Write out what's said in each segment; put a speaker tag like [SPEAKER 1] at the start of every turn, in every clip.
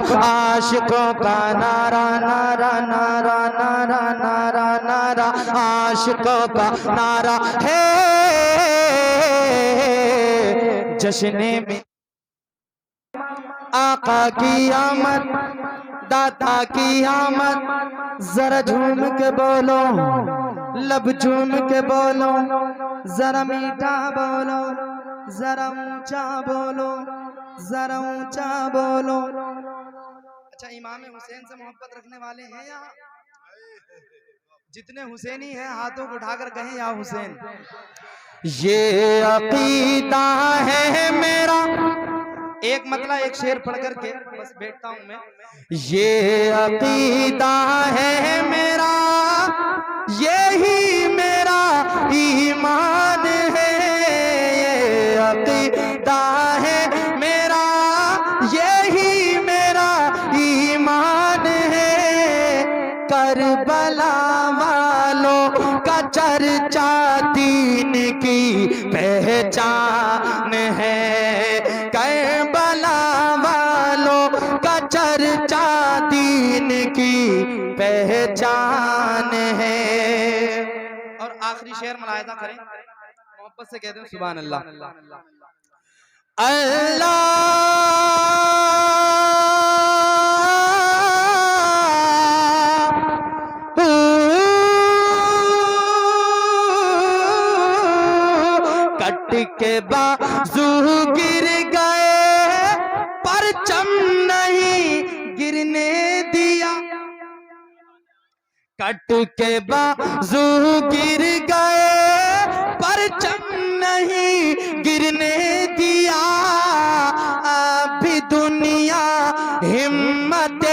[SPEAKER 1] का आशिकों का नारा नारा नारा नारा नारा नारा आशिकों का नारा है। जश्ने में आका की आमद, दाता की आमद, जरा झूम के बोलो, लब झूम के बोलो, जरा मीठा बोलो, जरा ऊंचा बोलो, जरा ऊंचा बोलो। अच्छा, इमाम हुसैन से मोहब्बत रखने वाले हैं यहाँ? जितने हुसैनी हैं हाथों को उठाकर कहें या हुसैन। ये अकीदा है मेरा, एक मतलब एक शेर पढ़ करके बस बैठता हूं मैं। ये अकीदा है मेरा, यही मेरा ईमान है। ये अकीदा है मेरा, यही मेरा ईमान है। करबला वालों का चर्चा दीन की पहचान है। करबला वालों का चर्चा दीन की पहचान है। और आखिरी शेर मुलाहिजा करें, मोहब्बत से कहते हैं सुभान अल्लाह। अल्लाह कट के बाजू गिर गए, परचम नहीं गिरने दिया। कट के बाजू गिर गए, परचम नहीं गिरने दिया। अभी दुनिया हिम्मत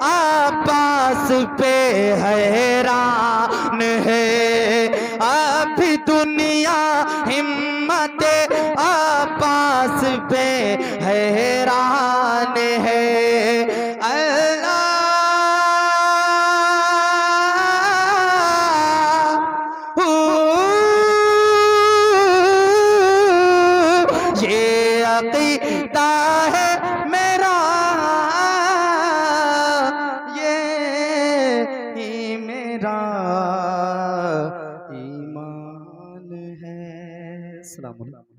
[SPEAKER 1] आपास पे हैरान है। अभी दुनिया हिम्मत आपास पे हैरान है। अल्लाह ये अकीदा है मेरा, ये ही मेरा ईमान है। अस्सलाम वालेकुम।